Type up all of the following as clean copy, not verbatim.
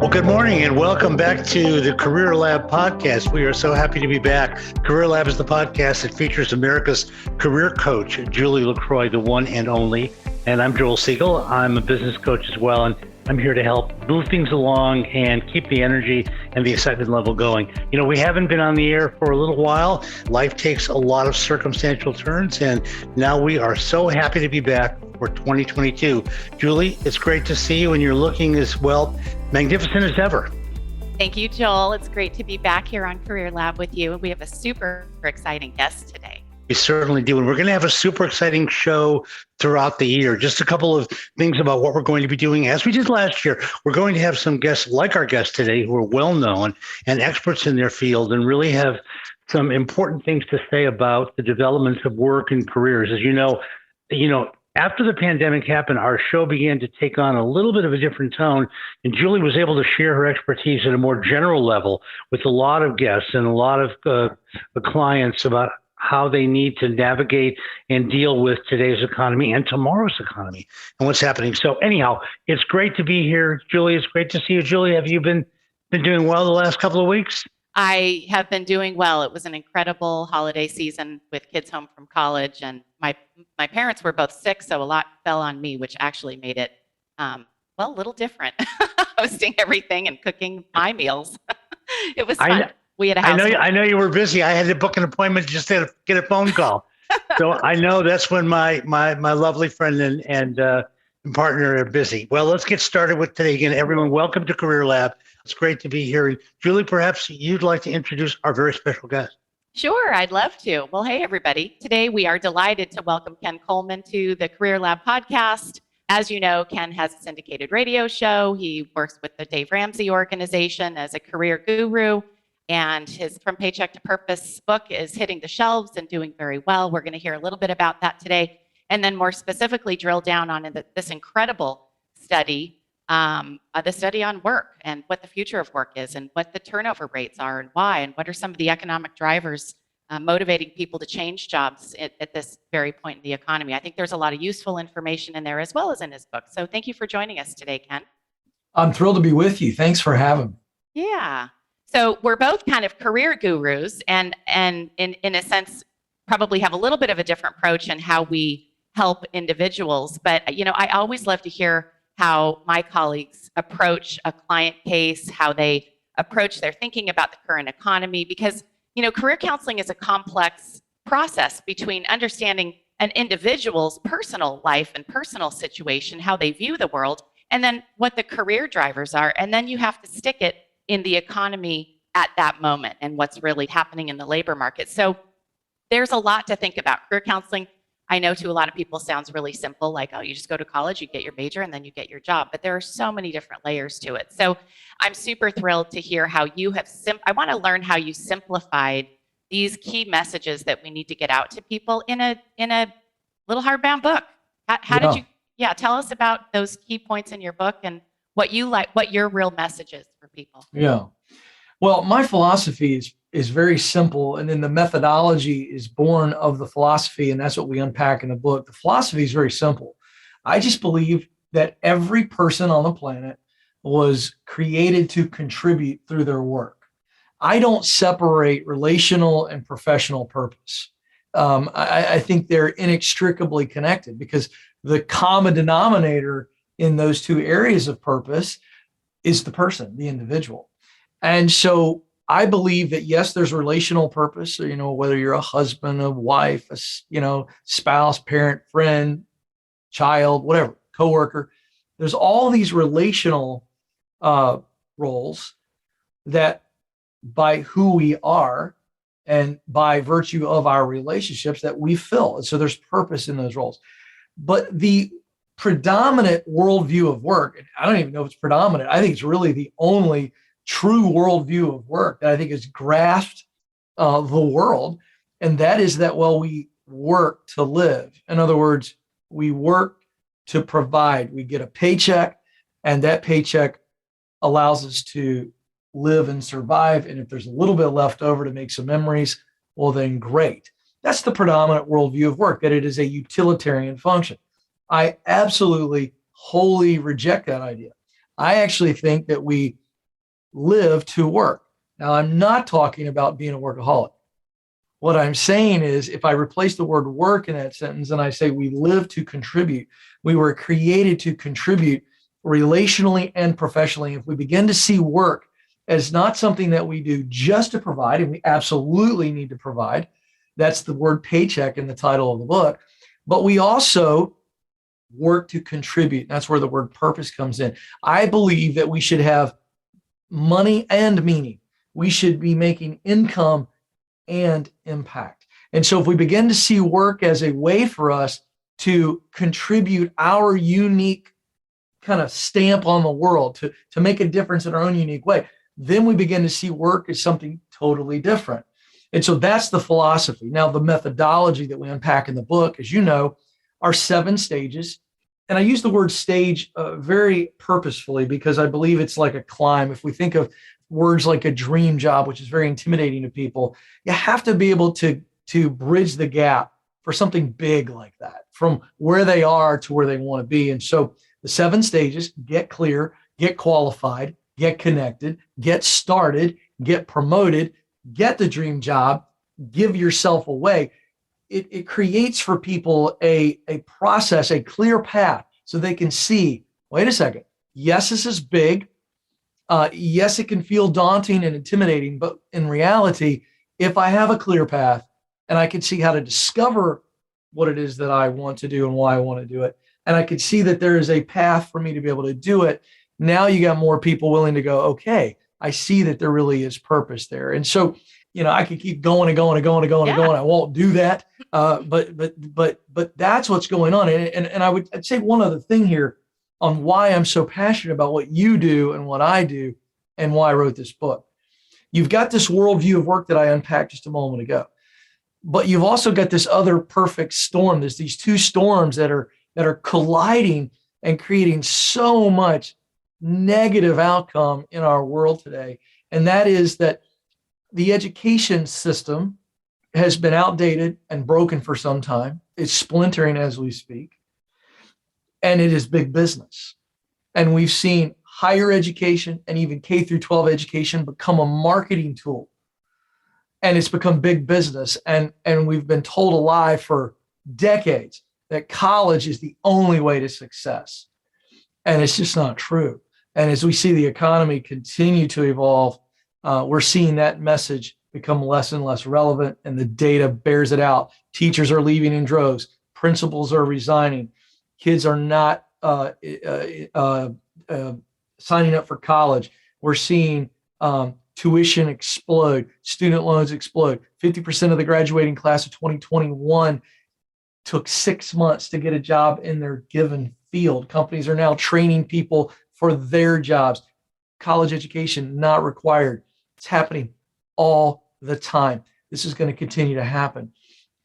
Well, good morning and welcome back to the Career Lab podcast. We are so happy to be back. Career Lab is the podcast that features America's career coach, Julie LaCroix, the one and only. And I'm Joel Siegel. I'm a business coach as well, and I'm here to help move things along and keep the energy and the excitement level going. You know, we haven't been on the air for a little while. Life takes a lot of circumstantial turns, and now we are so happy to be back for 2022. Julie, it's great to see you, and you're looking as magnificent as ever. Thank you, Joel. It's great to be back here on Career Lab with you. We have a super exciting guest today. We certainly do. And we're going to have a super exciting show throughout the year. Just a couple of things about what we're going to be doing. As we did last year, we're going to have some guests like our guest today who are well known and experts in their field and really have some important things to say about the developments of work and careers. As you know, after the pandemic happened, our show began to take on a little bit of a different tone, and Julie was able to share her expertise at a more general level with a lot of guests and a lot of the clients about how they need to navigate and deal with today's economy and tomorrow's economy and what's happening. So anyhow, it's great to be here. Julie, it's great to see you. Julie, have you been doing well the last couple of weeks? I have been doing well. It was an incredible holiday season with kids home from college, and my parents were both sick, so a lot fell on me, which actually made it, a little different. Hosting everything and cooking my meals. It was fun. We had a house. I know you were busy. I had to book an appointment just to get a phone call. So I know that's when my lovely friend and partner are busy. Well, let's get started with today. Again, everyone, welcome to Career Lab. It's great to be here. And Julie, perhaps you'd like to introduce our very special guest. Sure, I'd love to. Well, hey, everybody. Today, we are delighted to welcome Ken Coleman to the Career Lab podcast. As you know, Ken has a syndicated radio show. He works with the Dave Ramsey organization as a career guru. And his From Paycheck to Purpose book is hitting the shelves and doing very well. We're going to hear a little bit about that today. And then more specifically, drill down on this incredible study, the study on work and what the future of work is and what the turnover rates are and why, and what are some of the economic drivers motivating people to change jobs at this very point in the economy. I think there's a lot of useful information in there as well as in his book. So thank you for joining us today, Ken. I'm thrilled to be with you. Thanks for having me. Yeah. So we're both kind of career gurus and in a sense, probably have a little bit of a different approach in how we help individuals. But, I always love to hear how my colleagues approach a client case, how they approach their thinking about the current economy, because, career counseling is a complex process between understanding an individual's personal life and personal situation, how they view the world, and then what the career drivers are. And then you have to stick it in the economy at that moment and what's really happening in the labor market. So there's a lot to think about. Career counseling, I know to a lot of people sounds really simple, like, oh, you just go to college, you get your major, and then you get your job. But there are so many different layers to it. So I'm super thrilled to hear how you have, I want to learn how you simplified these key messages that we need to get out to people in a little hardbound book. How did you, tell us about those key points in your book and what you like, what your real message is for people. Yeah. Well, my philosophy is very simple. And then the methodology is born of the philosophy. And that's what we unpack in the book. The philosophy is very simple. I just believe that every person on the planet was created to contribute through their work. I don't separate relational and professional purpose. I think they're inextricably connected because the common denominator in those two areas of purpose is the person, the individual. And so I believe that, yes, there's relational purpose, whether you're a husband, a wife, spouse, parent, friend, child, whatever, coworker. There's all these relational roles that by who we are and by virtue of our relationships that we fill. And so there's purpose in those roles. But the predominant worldview of work, and I don't even know if it's predominant, I think it's really the only true worldview of work that I think has grasped the world. And that is that, we work to live. In other words, we work to provide. We get a paycheck, and that paycheck allows us to live and survive. And if there's a little bit left over to make some memories, well, then great. That's the predominant worldview of work, that it is a utilitarian function. I absolutely wholly reject that idea. I actually think that we live to work. Now, I'm not talking about being a workaholic. What I'm saying is, if I replace the word work in that sentence and I say we live to contribute, we were created to contribute relationally and professionally. If we begin to see work as not something that we do just to provide, and we absolutely need to provide, that's the word paycheck in the title of the book, but we also work to contribute. That's where the word purpose comes in. I believe that we should have money and meaning. We should be making income and impact. And so if we begin to see work as a way for us to contribute our unique kind of stamp on the world, to make a difference in our own unique way, then we begin to see work as something totally different. And so that's the philosophy. Now, the methodology that we unpack in the book, as you know, are 7 stages. And I use the word stage very purposefully because I believe it's like a climb. If we think of words like a dream job, which is very intimidating to people, you have to be able to bridge the gap for something big like that, from where they are to where they want to be. And so the 7 stages: get clear, get qualified, get connected, get started, get promoted, get the dream job, give yourself away. It creates for people a process, a clear path, so they can see, wait a second, yes, this is big. Yes, it can feel daunting and intimidating, but in reality, if I have a clear path and I can see how to discover what it is that I want to do and why I want to do it, and I can see that there is a path for me to be able to do it, now you got more people willing to go, okay, I see that there really is purpose there. And so, I could keep going and going and going and going and going. I won't do that. But that's what's going on. And I'd say one other thing here on why I'm so passionate about what you do and what I do and why I wrote this book. You've got this worldview of work that I unpacked just a moment ago, but you've also got this other perfect storm. There's these 2 storms that are colliding and creating so much negative outcome in our world today. And that is that the education system has been outdated and broken for some time. It's splintering as we speak. And it is big business. And we've seen higher education and even K through 12 education become a marketing tool. And it's become big business. And we've been told a lie for decades that college is the only way to success. And it's just not true. And as we see the economy continue to evolve, we're seeing that message become less and less relevant, and the data bears it out. Teachers are leaving in droves. Principals are resigning. Kids are not signing up for college. We're seeing tuition explode, student loans explode. 50% of the graduating class of 2021 took 6 months to get a job in their given field. Companies are now training people for their jobs. College education not required. It's happening all the time. This is going to continue to happen.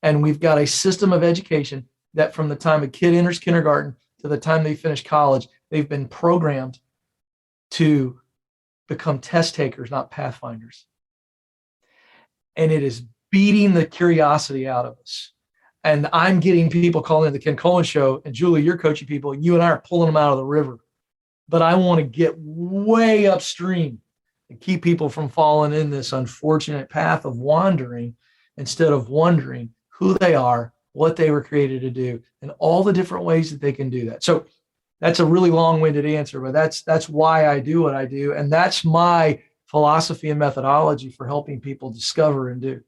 And we've got a system of education that from the time a kid enters kindergarten to the time they finish college, they've been programmed to become test takers, not pathfinders. And it is beating the curiosity out of us. And I'm getting people calling in the Ken Coleman Show, and Julie, you're coaching people, and you and I are pulling them out of the river. But I want to get way upstream and keep people from falling in this unfortunate path of wandering instead of wondering who they are, what they were created to do, and all the different ways that they can do that. So that's a really long-winded answer, but that's why I do what I do. And that's my philosophy and methodology for helping people discover and do.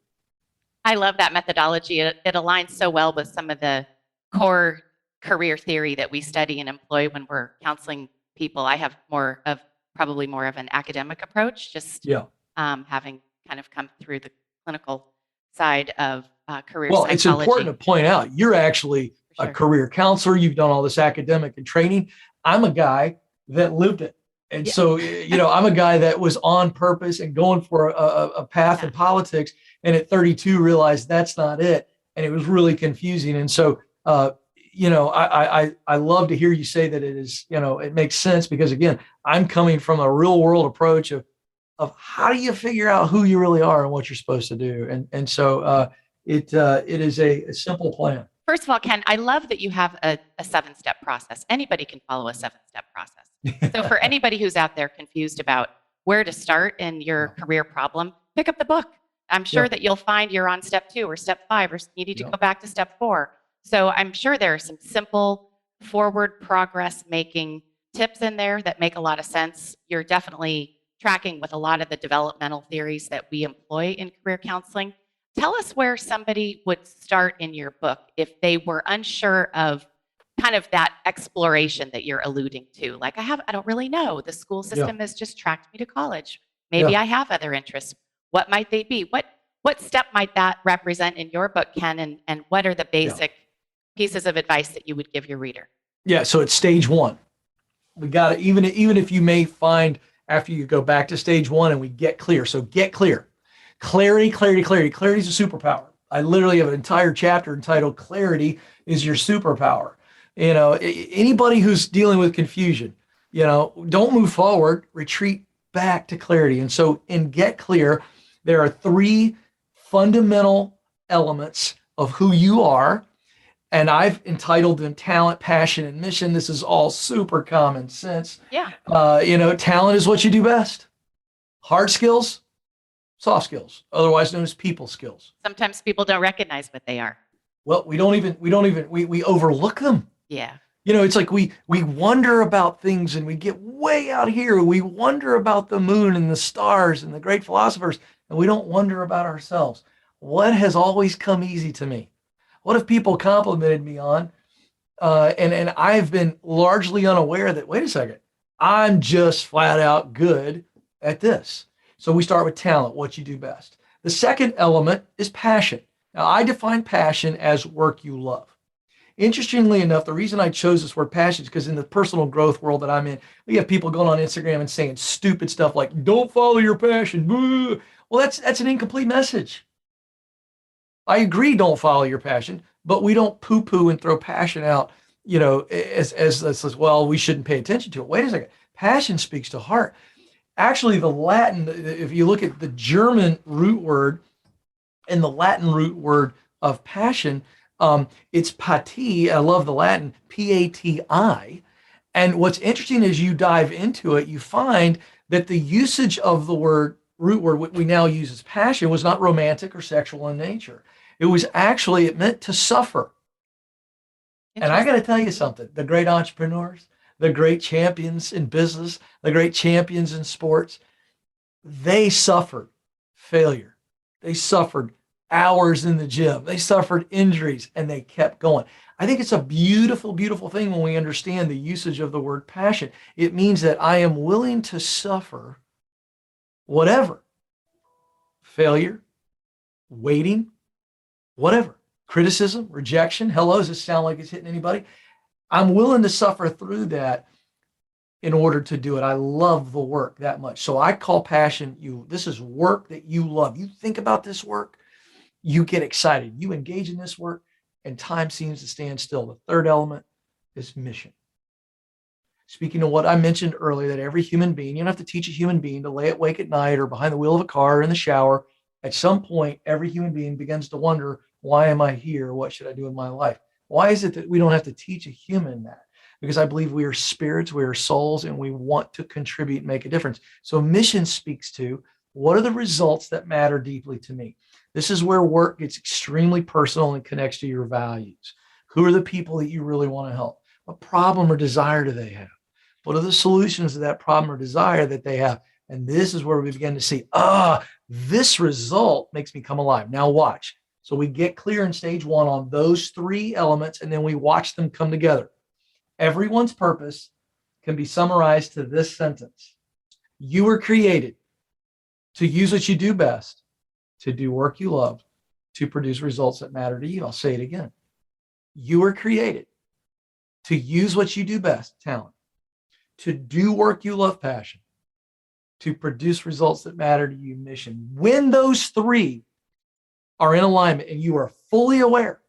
I love that methodology. It aligns so well with some of the core career theory that we study and employ when we're counseling people. I have probably more of an academic approach, just having kind of come through the clinical side of career psychology. It's important to point out, you're actually a career counselor. You've done all this academic and training. I'm a guy that lived it. And so, I'm a guy that was on purpose and going for a path in politics. And at 32, realized that's not it. And it was really confusing. And so, I love to hear you say that it is, it makes sense because, again, I'm coming from a real world approach of how do you figure out who you really are and what you're supposed to do. And so it is a simple plan. First of all, Ken, I love that you have a 7-step process. Anybody can follow a 7-step process. So for anybody who's out there confused about where to start in your career problem, pick up the book. I'm sure that you'll find you're on step 2 or step 5, or you need to go back to step 4. So I'm sure there are some simple forward progress making tips in there that make a lot of sense. You're definitely tracking with a lot of the developmental theories that we employ in career counseling. Tell us where somebody would start in your book if they were unsure of kind of that exploration that you're alluding to. Like, I don't really know. The school system has just tracked me to college. Maybe I have other interests. What might they be? What step might that represent in your book, Ken? And what are the basic pieces of advice that you would give your reader? Yeah. So it's stage 1. We got to, even if you may find after you go back to stage 1 and we get clear. So get clear. Clarity, clarity, clarity. Clarity is a superpower. I literally have an entire chapter entitled Clarity is Your Superpower. Anybody who's dealing with confusion, don't move forward, retreat back to clarity. And so in Get Clear, there are 3 fundamental elements of who you are. And I've entitled them talent, passion, and mission. This is all super common sense. Yeah. Talent is what you do best. Hard skills, soft skills, otherwise known as people skills. Sometimes people don't recognize what they are. Well, we overlook them. Yeah. It's like we wonder about things and we get way out here. We wonder about the moon and the stars and the great philosophers, and we don't wonder about ourselves. What has always come easy to me? What have people complimented me on? And I've been largely unaware that, wait a second, I'm just flat out good at this. So we start with talent, what you do best. The second element is passion. Now, I define passion as work you love. Interestingly enough, the reason I chose this word passion is because in the personal growth world that I'm in, we have people going on Instagram and saying stupid stuff like, don't follow your passion. Well, that's an incomplete message. I agree, don't follow your passion, but we don't poo-poo and throw passion out, as well, we shouldn't pay attention to it. Wait a second. Passion speaks to heart. Actually, the Latin, if you look at the German root word and the Latin root word of passion, it's pati. I love the Latin, P-A-T-I. And what's interesting as you dive into it, you find that the usage of the root word, what we now use as passion, was not romantic or sexual in nature. It meant to suffer. And I got to tell you something, the great entrepreneurs, the great champions in business, the great champions in sports, they suffered failure. They suffered hours in the gym. They suffered injuries and they kept going. I think it's a beautiful, beautiful thing when we understand the usage of the word passion. It means that I am willing to suffer whatever, failure, waiting, whatever, criticism, rejection. Hello, does this sound like it's hitting anybody? I'm willing to suffer through that in order to do it. I love the work that much. So I call passion this is work that you love. You think about this work, you get excited, you engage in this work, and time seems to stand still. The third element is mission. Speaking of what I mentioned earlier, that every human being, you don't have to teach a human being to lay awake at night or behind the wheel of a car or in the shower. At some point, every human being begins to wonder, why am I here? What should I do in my life? Why is it that we don't have to teach a human that? Because I believe we are spirits, we are souls, and we want to contribute and make a difference. So mission speaks to, what are the results that matter deeply to me? This is where work gets extremely personal and connects to your values. Who are the people that you really want to help? What problem or desire do they have? What are the solutions to that problem or desire that they have? And this is where we begin to see, this result makes me come alive. Now watch. So we get clear in stage 1 on those 3 elements, and then we watch them come together. Everyone's purpose can be summarized to this sentence. You were created to use what you do best, to do work you love, to produce results that matter to you. I'll say it again. You were created to use what you do best, talent, to do work you love, passion, to produce results that matter to you, mission. When those 3 are in alignment and you are fully aware,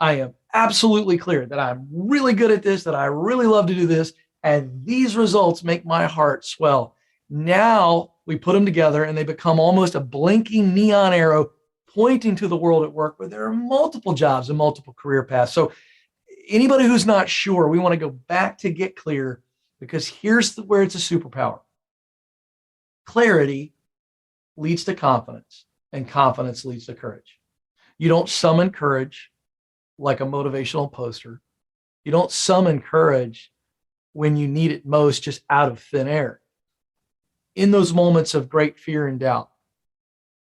I am absolutely clear that I'm really good at this, that I really love to do this, and these results make my heart swell. Now we put them together and they become almost a blinking neon arrow pointing to the world at work where there are multiple jobs and multiple career paths. So anybody who's not sure, we want to go back to get clear, because here's where it's a superpower. clarity leads to confidence, and confidence leads to courage. You don't summon courage like a motivational poster. You don't summon courage when you need it most, just out of thin air. In those moments of great fear and doubt,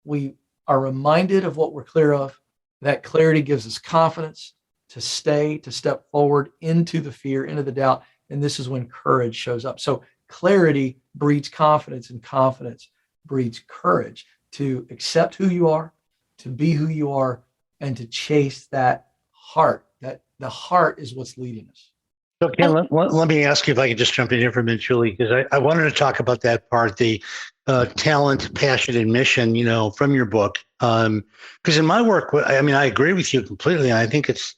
we are reminded of what we're clear of. That clarity gives us confidence to step forward into the fear, into the doubt. And this is when courage shows up. So clarity breeds confidence, and confidence breeds courage to accept who you are, to be who you are, and to chase that heart. That the heart is what's leading us. So, Ken, let me ask you if I could just jump in here for a minute, Julie, because I wanted to talk about that part, the talent, passion, and mission, from your book. Because in my work, I agree with you completely. I think it's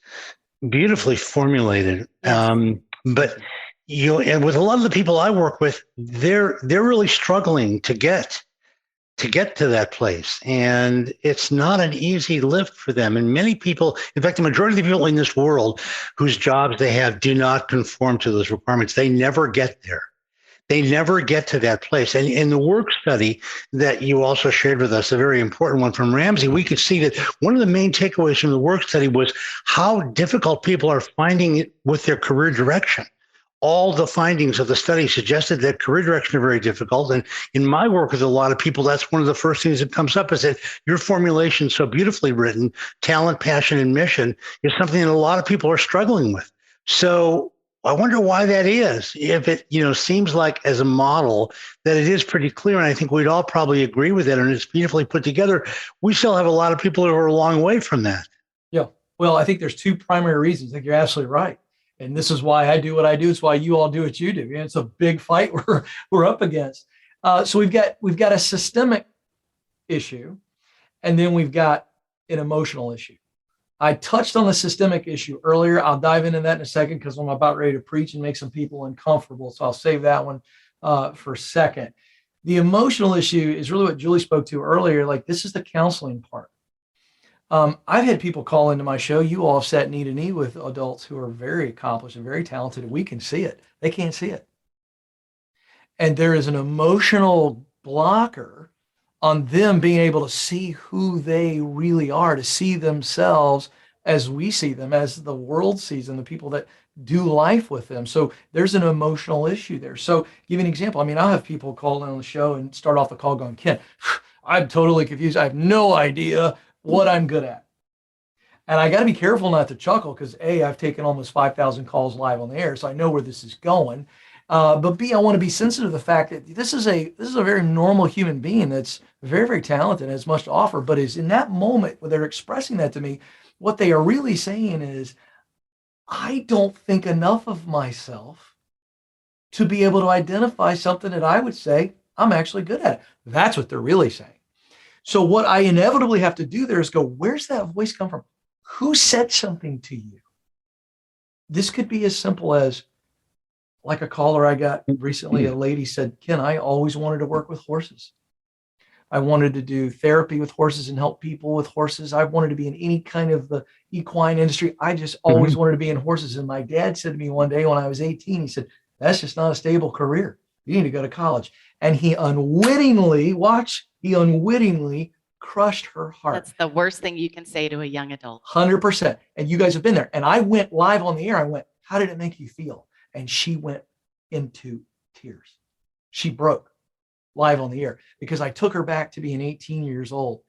beautifully formulated. Yes. But and with a lot of the people I work with, they're really struggling to get to that place. And it's not an easy lift for them. And many people, in fact, the majority of the people in this world whose jobs they have do not conform to those requirements. They never get there. They never get to that place. And in the work study that you also shared with us, a very important one from Ramsey, we could see that one of the main takeaways from the work study was how difficult people are finding it with their career direction. All the findings of the study suggested that career direction is very difficult. And in my work with a lot of people, that's one of the first things that comes up is that your formulation, so beautifully written, talent, passion, and mission, is something that a lot of people are struggling with. So I wonder why that is. If it, seems like as a model that it is pretty clear, and I think we'd all probably agree with it, and it's beautifully put together, we still have a lot of people who are a long way from that. Yeah. Well, I think there's two primary reasons. I think you're absolutely right. And this is why I do what I do. It's why you all do what you do. And it's a big fight we're up against. So we've got a systemic issue, and then we've got an emotional issue. I touched on the systemic issue earlier. I'll dive into that in a second because I'm about ready to preach and make some people uncomfortable. So I'll save that one for a second. The emotional issue is really what Julie spoke to earlier. Like, this is the counseling part. I've had people call into my show. You all have sat knee to knee with adults who are very accomplished and very talented. We can see it. They can't see it. And there is an emotional blocker on them being able to see who they really are, to see themselves as we see them, as the world sees them, the people that do life with them. So there's an emotional issue there. So give you an example. I'll have people call in on the show and start off the call going, Ken, I'm totally confused. I have no idea what I'm good at. And I got to be careful not to chuckle because A, I've taken almost 5,000 calls live on the air, so I know where this is going. But B, I want to be sensitive to the fact that this is a very normal human being that's very, very talented and has much to offer, but is in that moment where they're expressing that to me, what they are really saying is, I don't think enough of myself to be able to identify something that I would say I'm actually good at. That's what they're really saying. So what I inevitably have to do there is go, where's that voice come from? Who said something to you? This could be as simple as, like a caller I got recently, a lady said, Ken, I always wanted to work with horses. I wanted to do therapy with horses and help people with horses. I wanted to be in any kind of the equine industry. I just always wanted to be in horses. And my dad said to me one day when I was 18, he said, that's just not a stable career. You need to go to college. And he unwittingly crushed her heart. That's the worst thing you can say to a young adult. 100%. And you guys have been there. And I went live on the air. I went, how did it make you feel? And she went into tears. She broke live on the air because I took her back to being 18 years old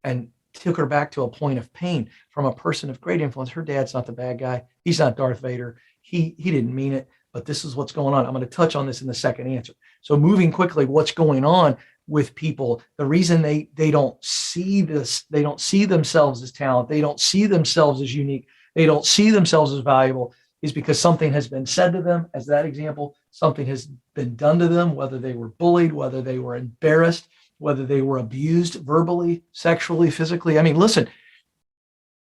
and took her back to a point of pain from a person of great influence. Her dad's not the bad guy. He's not Darth Vader. He didn't mean it, but this is what's going on. I'm going to touch on this in the second answer. So moving quickly, what's going on with people, the reason they don't see this, they don't see themselves as talent, they don't see themselves as unique, they don't see themselves as valuable, is because something has been said to them, as that example, something has been done to them, whether they were bullied, whether they were embarrassed, whether they were abused verbally, sexually, physically. Listen,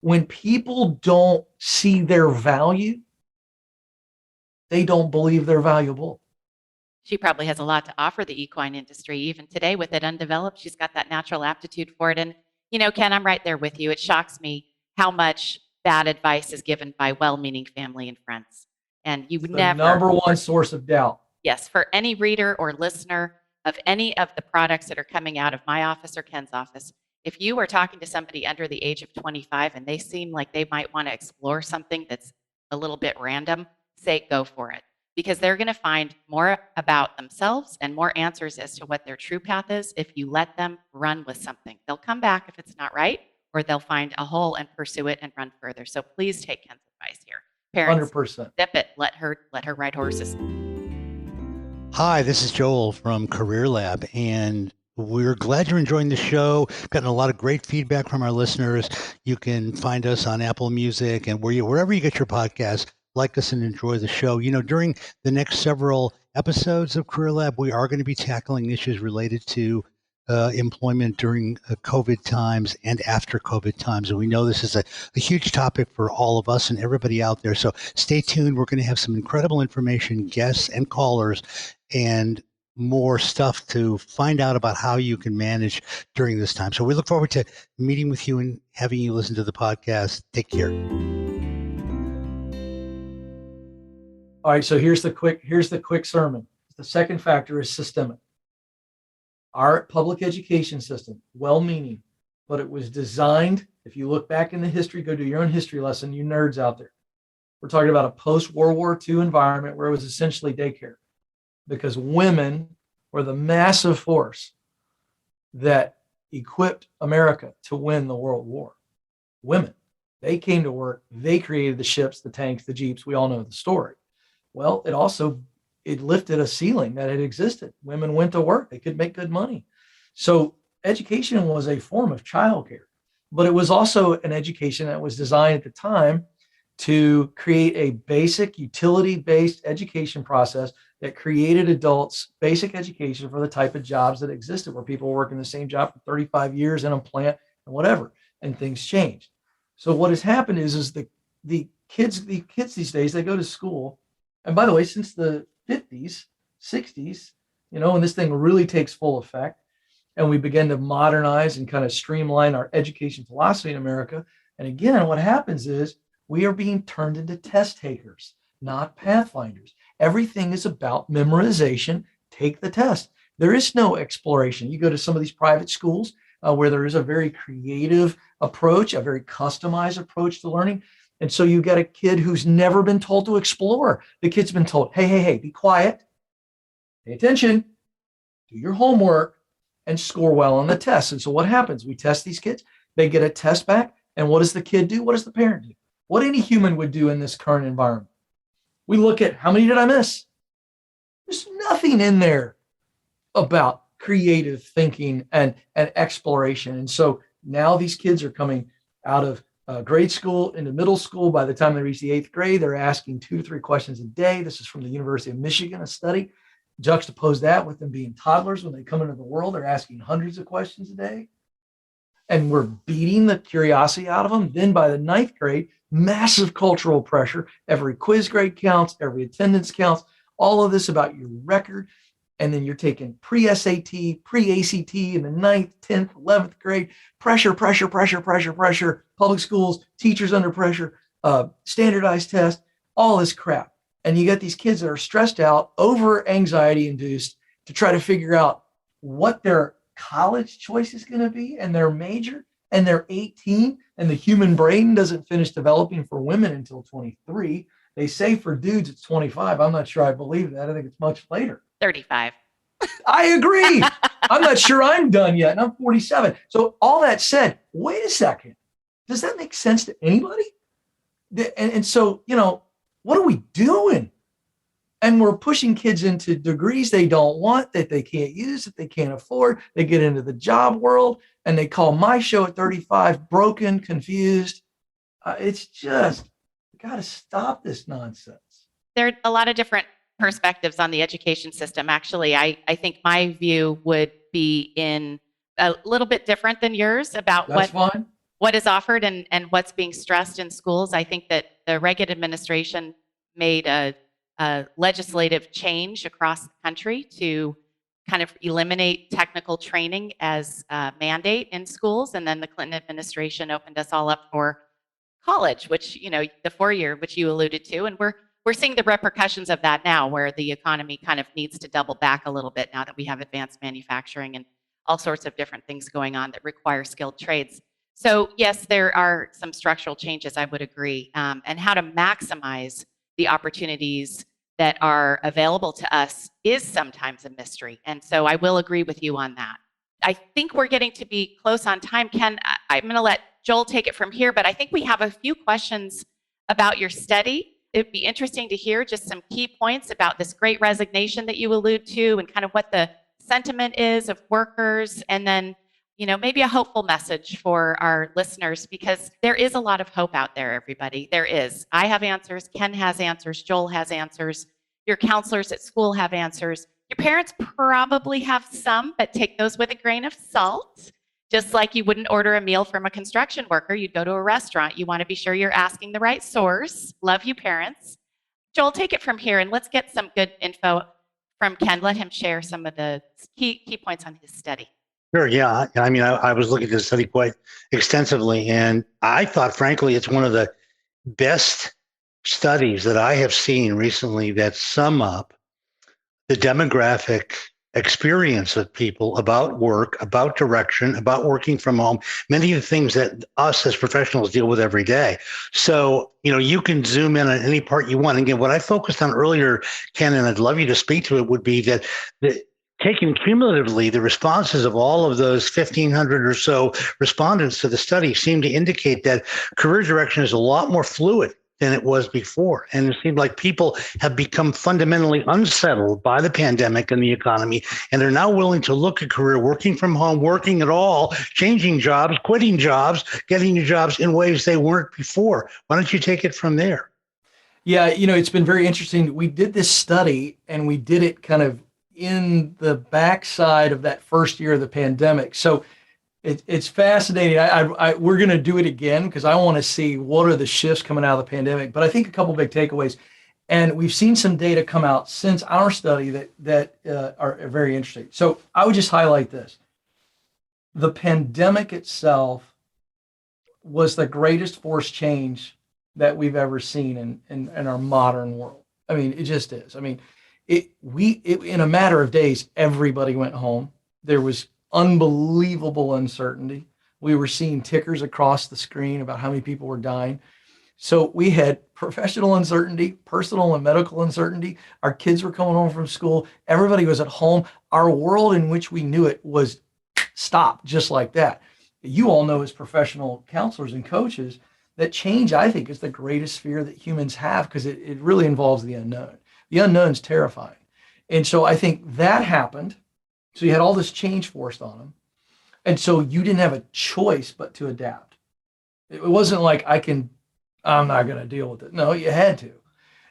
when people don't see their value, they don't believe they're valuable. She probably has a lot to offer the equine industry. Even today with it undeveloped, she's got that natural aptitude for it. And, Ken, I'm right there with you. It shocks me how much bad advice is given by well-meaning family and friends. And you The never, number one source of doubt. yes, for any reader or listener, of any of the products that are coming out of my office or Ken's office, if you are talking to somebody under the age of 25 and they seem like they might want to explore something that's a little bit random, say go for it. Because they're going to find more about themselves and more answers as to what their true path is if you let them run with something. They'll come back if it's not right, or they'll find a hole and pursue it and run further. So please take Ken's advice here. Parents, 100%. zip it. Let her ride horses. Hi, this is Joel from Career Lab, and we're glad you're enjoying the show. Gotten a lot of great feedback from our listeners. You can find us on Apple Music and wherever you get your podcasts. Like us and enjoy the show. During the next several episodes of Career Lab, we are going to be tackling issues related to employment during COVID times and after COVID times. And we know this is a huge topic for all of us and everybody out there. So stay tuned. We're going to have some incredible information, guests and callers, and more stuff to find out about how you can manage during this time. So we look forward to meeting with you and having you listen to the podcast. Take care. All right, so here's the quick sermon. The second factor is systemic. Our public education system, well-meaning, but it was designed, if you look back in the history, go do your own history lesson, you nerds out there. We're talking about a post-World War II environment where it was essentially daycare, because women were the massive force that equipped America to win the World War. Women, they came to work, they created the ships, the tanks, the jeeps, we all know the story. Well, it lifted a ceiling that had existed. Women went to work. They could make good money. So education was a form of childcare, but it was also an education that was designed at the time to create a basic utility-based education process that created adults basic education for the type of jobs that existed, where people were working the same job for 35 years in a plant and whatever, and things changed. So what has happened is the kids these days, they go to school. And by the way, since the 50s, 60s, when this thing really takes full effect and we begin to modernize and kind of streamline our education philosophy in America. And again, what happens is we are being turned into test takers, not pathfinders. Everything is about memorization. Take the test. There is no exploration. You go to some of these private schools where there is a very creative approach, a very customized approach to learning. And so you get a kid who's never been told to explore. The kid's been told, hey, be quiet, pay attention, do your homework, and score well on the test. And so what happens? We test these kids. They get a test back. And what does the kid do? What does the parent do? What any human would do in this current environment. We look at how many did I miss? There's nothing in there about creative thinking and exploration. And so now these kids are coming out of grade school into middle school. By the time they reach the 8th grade, they're asking 2 to 3 questions a day. This is from the University of Michigan, a study. Juxtapose that with them being toddlers. When they come into the world, they're asking hundreds of questions a day. And we're beating the curiosity out of them. Then by the 9th grade, massive cultural pressure. Every quiz grade counts, every attendance counts, all of this about your record. And then you're taking pre-SAT, pre-ACT in the 9th, 10th, 11th grade. Pressure. Public schools, teachers under pressure, standardized tests, all this crap. And you get these kids that are stressed out, over anxiety induced, to try to figure out what their college choice is going to be and their major. And they're 18, and the human brain doesn't finish developing for women until 23. They say for dudes it's 25. I'm not sure I believe that. I think it's much later. 35. I agree. I'm not sure I'm done yet, and I'm 47. So all that said, wait a second. Does that make sense to anybody? And so, what are we doing? And we're pushing kids into degrees they don't want, that they can't use, that they can't afford. They get into the job world, and they call my show at 35 broken, confused. It's just, got to stop this nonsense. There are a lot of different perspectives on the education system. Actually, I think my view would be in a little bit different than yours about what is offered and what's being stressed in schools. I think that the Reagan administration made a legislative change across the country to kind of eliminate technical training as a mandate in schools. And then the Clinton administration opened us all up for college, which, the 4-year, which you alluded to. And we're seeing the repercussions of that now, where the economy kind of needs to double back a little bit now that we have advanced manufacturing and all sorts of different things going on that require skilled trades. So yes, there are some structural changes, I would agree, and how to maximize the opportunities that are available to us is sometimes a mystery. And so I will agree with you on that. I think we're getting to be close on time. Ken, I'm going to let Joel take it from here, but I think we have a few questions about your study. It'd be interesting to hear just some key points about this great resignation that you allude to and kind of what the sentiment is of workers, and then maybe a hopeful message for our listeners, because there is a lot of hope out there, everybody. There is. I have answers. Ken has answers. Joel has answers. Your counselors at school have answers. Your parents probably have some, but take those with a grain of salt. Just like you wouldn't order a meal from a construction worker, you'd go to a restaurant. You want to be sure you're asking the right source. Love you, parents. Joel, take it from here, and let's get some good info from Ken. Let him share some of the key points on his study. Sure. Yeah. I mean, I was looking at this study quite extensively, and I thought, frankly, it's one of the best studies that I have seen recently that sum up the demographic experience of people about work, about direction, about working from home, many of the things that us as professionals deal with every day. So, you can zoom in on any part you want. Again, what I focused on earlier, Ken, and I'd love you to speak to it, would be that taken cumulatively, the responses of all of those 1,500 or so respondents to the study seem to indicate that career direction is a lot more fluid than it was before. And it seemed like people have become fundamentally unsettled by the pandemic and the economy, and they're now willing to look at career working from home, working at all, changing jobs, quitting jobs, getting new jobs in ways they weren't before. Why don't you take it from there? Yeah, it's been very interesting. We did this study, and we did it kind of in the backside of that first year of the pandemic. So it's fascinating. We're going to do it again because I want to see what are the shifts coming out of the pandemic. But I think a couple big takeaways, and we've seen some data come out since our study that are very interesting. So I would just highlight this: the pandemic itself was the greatest force change that we've ever seen in our modern world. I mean, it just is. I mean, in a matter of days, everybody went home. There was unbelievable uncertainty. We were seeing tickers across the screen about how many people were dying. So we had professional uncertainty, personal and medical uncertainty. Our kids were coming home from school. Everybody was at home. Our world in which we knew it was stopped just like that. You all know as professional counselors and coaches that change, I think, is the greatest fear that humans have, because it really involves the unknown. The unknown's terrifying. And so I think that happened. So you had all this change forced on them. And so you didn't have a choice but to adapt. It wasn't like I'm not going to deal with it. No, you had to.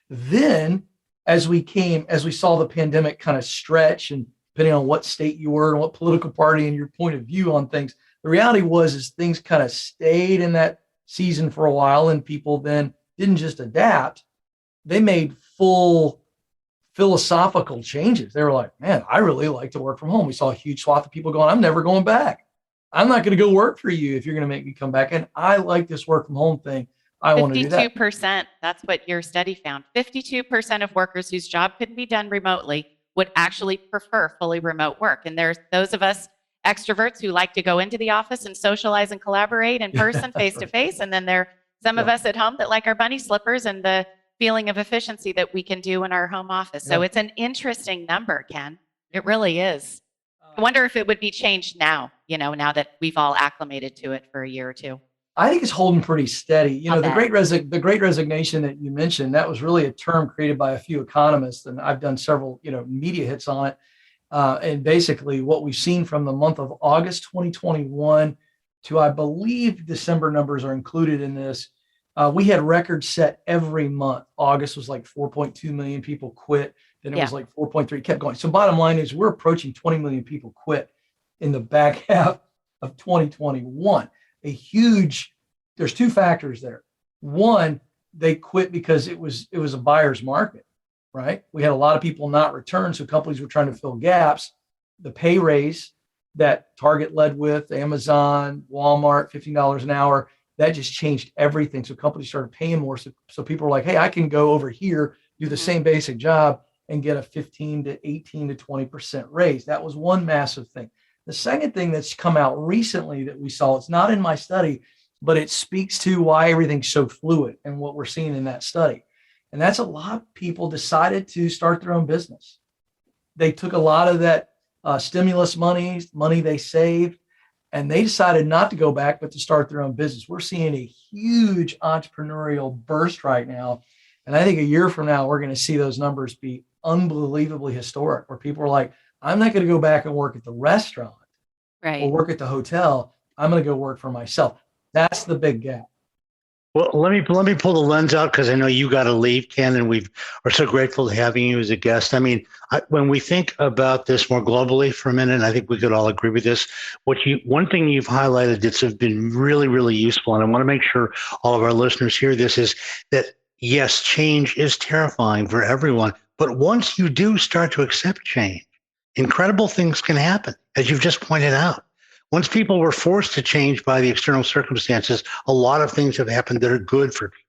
Then as we saw the pandemic kind of stretch, and depending on what state you were and what political party and your point of view on things, the reality is things kind of stayed in that season for a while, and people then didn't just adapt. They made full philosophical changes. They were like, man, I really like to work from home. We saw a huge swath of people going, I'm never going back. I'm not going to go work for you if you're going to make me come back. And I like this work from home thing. I want to do that. 52%, that's what your study found. 52% of workers whose job couldn't be done remotely would actually prefer fully remote work. And there's those of us extroverts who like to go into the office and socialize and collaborate in person, face to face. And then there are some of us at home that like our bunny slippers and the feeling of efficiency that we can do in our home office. So it's an interesting number, Ken. It really is. I wonder if it would be changed now, now that we've all acclimated to it for a year or two. I think it's holding pretty steady. The great resignation that you mentioned, that was really a term created by a few economists, and I've done several, media hits on it. And basically what we've seen from the month of August 2021 to, I believe, December numbers are included in this. We had records set every month. August was like 4.2 million people quit. Then it was like 4.3, kept going. So bottom line is we're approaching 20 million people quit in the back half of 2021. There's two factors there. One, they quit because it was a buyer's market, right? We had a lot of people not return. So companies were trying to fill gaps. The pay raise that Target led with, Amazon, Walmart, $15 an hour, that just changed everything. So companies started paying more. So people were like, hey, I can go over here do the same basic job and get a 15 to 18 to 20% raise. That was one massive thing. The second thing that's come out recently that we saw, it's not in my study, but it speaks to why everything's so fluid and what we're seeing in that study. And that's a lot of people decided to start their own business. They took a lot of that stimulus money they saved, and they decided not to go back, but to start their own business. We're seeing a huge entrepreneurial burst right now. And I think a year from now, we're going to see those numbers be unbelievably historic, where people are like, I'm not going to go back and work at the restaurant or work at the hotel. I'm going to go work for myself. That's the big gap. Well, let me pull the lens out, because I know you got to leave, Ken, and are so grateful to having you as a guest. I mean, when we think about this more globally for a minute, and I think we could all agree with this, one thing you've highlighted that's been really, really useful, and I want to make sure all of our listeners hear this, is that yes, change is terrifying for everyone, but once you do start to accept change, incredible things can happen, as you've just pointed out. Once people were forced to change by the external circumstances, a lot of things have happened that are good for people,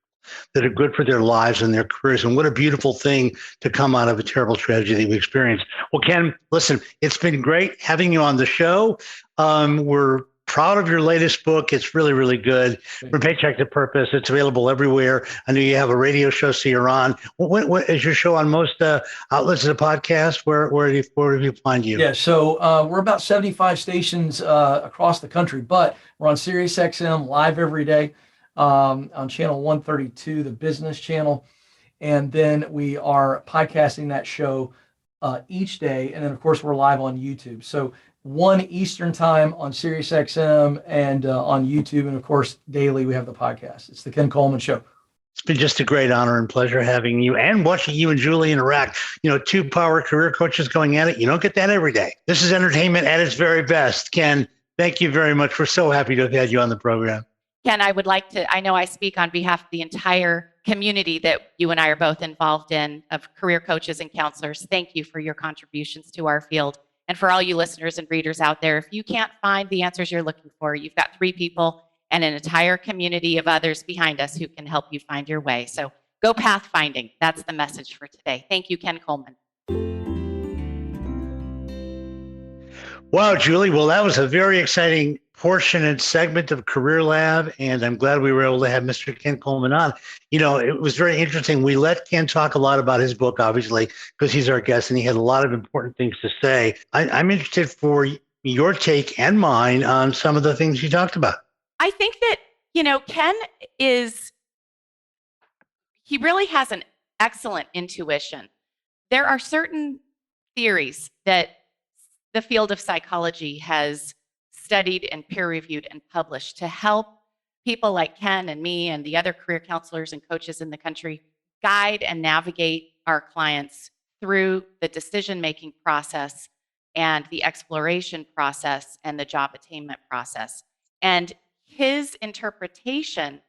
that are good for their lives and their careers. And what a beautiful thing to come out of a terrible tragedy that we experienced. Well, Ken, listen, it's been great having you on the show. We're proud of your latest book. It's really, really good. From Paycheck to Purpose. It's available everywhere. I know you have a radio show, so you're on. What is your show on most outlets as a podcast? Where do you find you? Yeah, so we're about 75 stations across the country, but we're on Sirius XM live every day on channel 132, the business channel. And then we are podcasting that show each day. And then, of course, we're live on YouTube. So 1 Eastern time on Sirius XM and on YouTube. And of course, daily we have the podcast. It's the Ken Coleman Show. It's been just a great honor and pleasure having you and watching you and Julie interact. You know, 2 power career coaches going at it. You don't get that every day. This is entertainment at its very best. Ken, thank you very much. We're so happy to have had you on the program. Ken, I would like to, I know I speak on behalf of the entire community that you and I are both involved in, of career coaches and counselors. Thank you for your contributions to our field. And for all you listeners and readers out there, if you can't find the answers you're looking for, you've got 3 people and an entire community of others behind us who can help you find your way. So go pathfinding. That's the message for today. Thank you, Ken Coleman. Wow, Julie. Well, that was a very exciting portion and segment of Career Lab, and I'm glad we were able to have Mr. Ken Coleman on. You know, it was very interesting. We let Ken talk a lot about his book, obviously, because he's our guest, and he had a lot of important things to say. I'm interested for your take and mine on some of the things you talked about. I think that, you know, Ken he really has an excellent intuition. There are certain theories that the field of psychology has studied and peer-reviewed and published to help people like Ken and me and the other career counselors and coaches in the country guide and navigate our clients through the decision-making process and the exploration process and the job attainment process. And his interpretation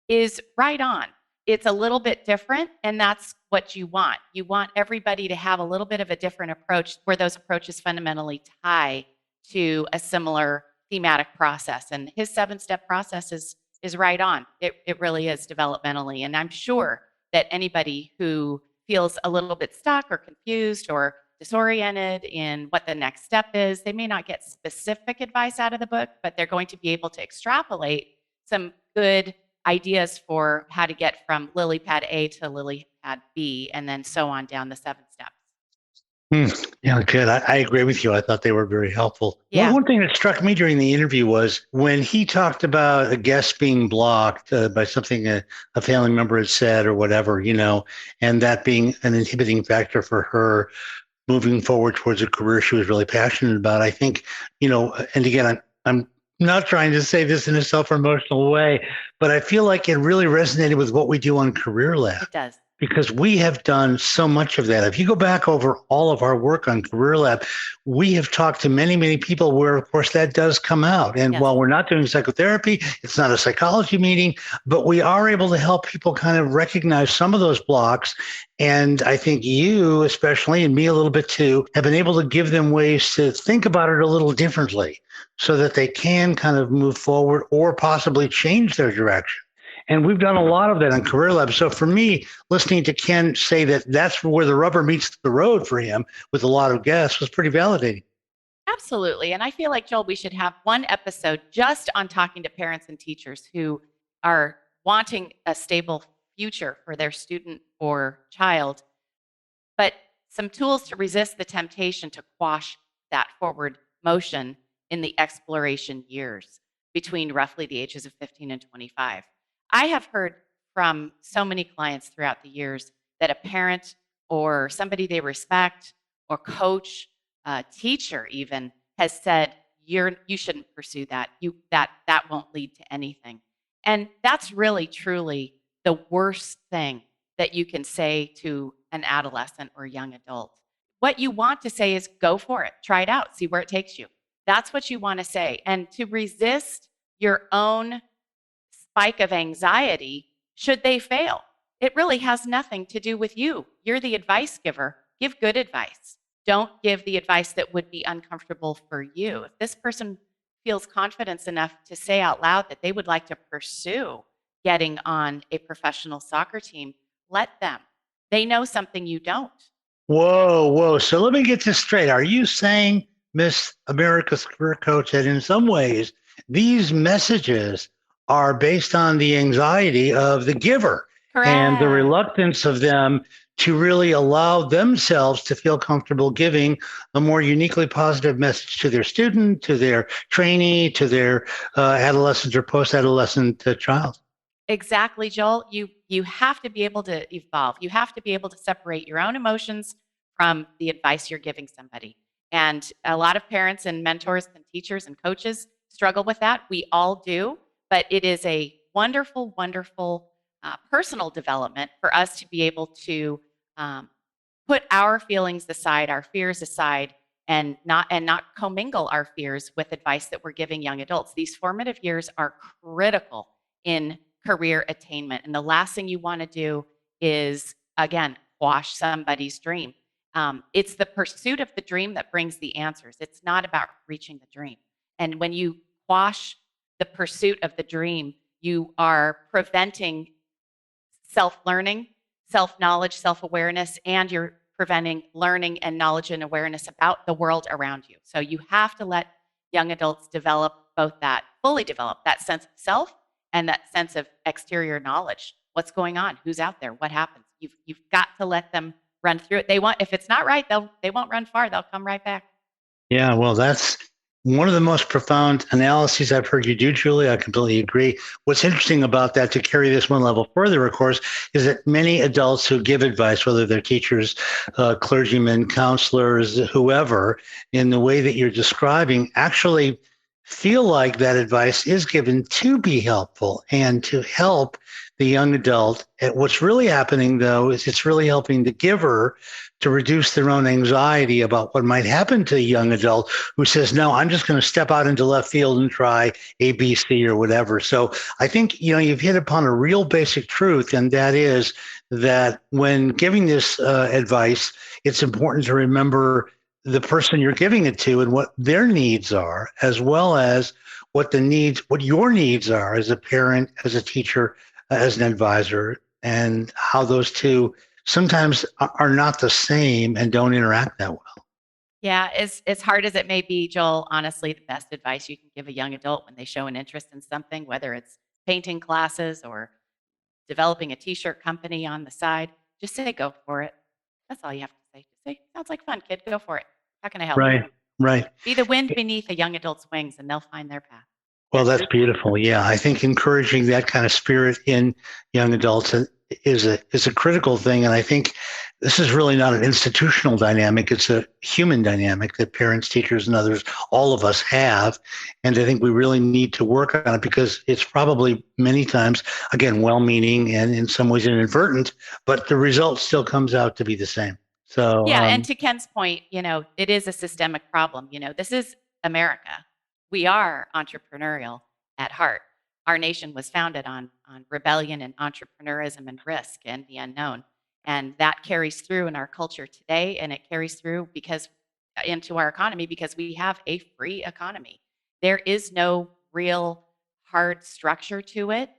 is right on. It's a little bit different, and that's what you want. You want everybody to have a little bit of a different approach where those approaches fundamentally tie to a similar thematic process. And his 7-step process is right on. It really is developmentally. And I'm sure that anybody who feels a little bit stuck or confused or disoriented in what the next step is, they may not get specific advice out of the book, but they're going to be able to extrapolate some good ideas for how to get from lily pad A to lily pad B, and then so on down the 7 steps. Yeah, good. I agree with you. I thought they were very helpful. Yeah. One thing that struck me during the interview was when he talked about a guest being blocked by something a family member had said or whatever, you know, and that being an inhibiting factor for her moving forward towards a career she was really passionate about. I think, you know, and again, I'm not trying to say this in a self-promotional way, but I feel like it really resonated with what we do on Career Lab. It does. Because we have done so much of that. If you go back over all of our work on Career Lab, we have talked to many, many people where, of course, that does come out. And yes. While we're not doing psychotherapy, it's not a psychology meeting, but we are able to help people kind of recognize some of those blocks. And I think you, especially, and me a little bit too, have been able to give them ways to think about it a little differently so that they can kind of move forward or possibly change their direction. And we've done a lot of that on Career Lab. So for me, listening to Ken say that that's where the rubber meets the road for him with a lot of guests was pretty validating. Absolutely. And I feel like, Joel, we should have one episode just on talking to parents and teachers who are wanting a stable future for their student or child, but some tools to resist the temptation to quash that forward motion in the exploration years between roughly the ages of 15 and 25. I have heard from so many clients throughout the years that a parent or somebody they respect or coach, teacher even, has said, you shouldn't pursue that. That won't lead to anything. And that's really truly the worst thing that you can say to an adolescent or young adult. What you want to say is go for it, try it out, see where it takes you. That's what you want to say. And to resist your own spike of anxiety, should they fail, it really has nothing to do with you. You're the advice giver. Give good advice. Don't give the advice that would be uncomfortable for you. If this person feels confidence enough to say out loud that they would like to pursue getting on a professional soccer team, let them. They know something you don't. Whoa, whoa. So let me get this straight. Are you saying, Miss America's Career Coach, that in some ways these messages are based on the anxiety of the giver and the Correct. reluctance of them to really allow themselves to feel comfortable giving a more uniquely positive message to their student, to their trainee, to their adolescent or post-adolescent child? Exactly, Joel. You have to be able to evolve. You have to be able to separate your own emotions from the advice you're giving somebody. And a lot of parents and mentors and teachers and coaches struggle with that. We all do, but it is a wonderful, wonderful personal development for us to be able to um, put our feelings aside, our fears aside, and not commingle our fears with advice that we're giving young adults. These formative years are critical in career attainment, and the last thing you want to do is, again, quash somebody's dream. It's the pursuit of the dream that brings the answers. It's not about reaching the dream. And when you quash the pursuit of the dream, you are preventing self-learning, self-knowledge, self-awareness, and you're preventing learning and knowledge and awareness about the world around you. So you have to let young adults develop both that, fully develop that sense of self and that sense of exterior knowledge. What's going on? Who's out there? What happens? You've got to let them run through it. If it's not right, they won't run far. They'll come right back. Yeah, well, that's one of the most profound analyses I've heard you do, Julie. I completely agree. What's interesting about that, to carry this one level further, of course, is that many adults who give advice, whether they're teachers, clergymen, counselors, whoever, in the way that you're describing, actually feel like that advice is given to be helpful and to help the young adult. And what's really happening, though, is it's really helping the giver to reduce their own anxiety about what might happen to a young adult who says, no, I'm just going to step out into left field and try ABC or whatever. So I think, you've hit upon a real basic truth, and that is that when giving this advice, it's important to remember the person you're giving it to and what their needs are, as well as what your needs are as a parent, as a teacher, as an advisor, and how those two sometimes are not the same and don't interact that well. Yeah, as hard as it may be, Joel, honestly, the best advice you can give a young adult when they show an interest in something, whether it's painting classes or developing a t-shirt company on the side, just say, go for it. That's all you have to say. Just say, sounds like fun, kid. Go for it. How can I help? Right, right. Be the wind beneath a young adult's wings and they'll find their path. Well, that's beautiful. Yeah, I think encouraging that kind of spirit in young adults is a critical thing, and I think this is really not an institutional dynamic; it's a human dynamic that parents, teachers, and others, all of us have, and I think we really need to work on it because it's probably many times, again, well-meaning and in some ways inadvertent, but the result still comes out to be the same. So, Yeah, and to Ken's point, it is a systemic problem. This is America. We are entrepreneurial at heart. Our nation was founded on rebellion and entrepreneurism and risk and the unknown. And that carries through in our culture today, and it carries through into our economy because we have a free economy. There is no real hard structure to it.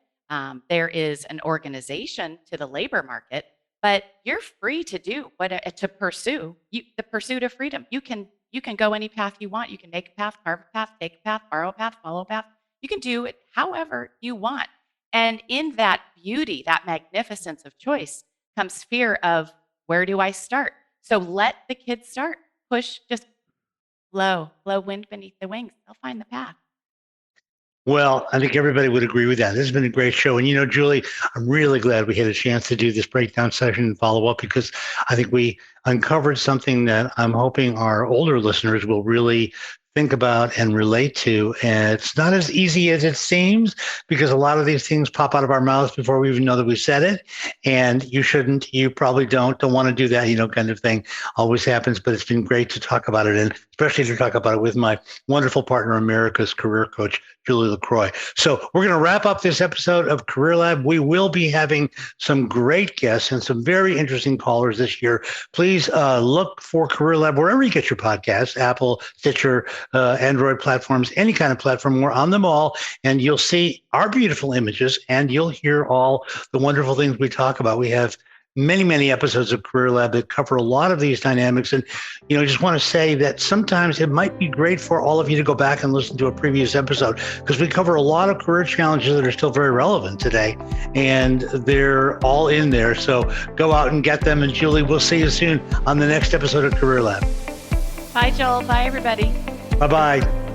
There is an organization to the labor market, but you're free to do to pursue the pursuit of freedom. You can go any path you want. You can make a path, carve a path, take a path, borrow a path, follow a path. You can do it however you want. And in that beauty, that magnificence of choice comes fear of, where do I start? So let the kids start. Push, just blow wind beneath the wings. They'll find the path. Well, I think everybody would agree with that. This has been a great show. And, Julie, I'm really glad we had a chance to do this breakdown session and follow up, because I think we uncovered something that I'm hoping our older listeners will really think about and relate to. And it's not as easy as it seems, because a lot of these things pop out of our mouths before we even know that we said it. And you probably don't want to do that, kind of thing always happens. But it's been great to talk about it, and especially to talk about it with my wonderful partner, America's career coach, Julie LaCroix. So we're going to wrap up this episode of Career Lab. We will be having some great guests and some very interesting callers this year. Please look for Career Lab wherever you get your podcasts, Apple, Stitcher, Android platforms, any kind of platform. We're on them all, and you'll see our beautiful images, and you'll hear all the wonderful things we talk about. We have many, many episodes of Career Lab that cover a lot of these dynamics. And, I just want to say that sometimes it might be great for all of you to go back and listen to a previous episode, because we cover a lot of career challenges that are still very relevant today, and they're all in there. So go out and get them. And Julie, we'll see you soon on the next episode of Career Lab. Bye, Joel. Bye, everybody. Bye-bye.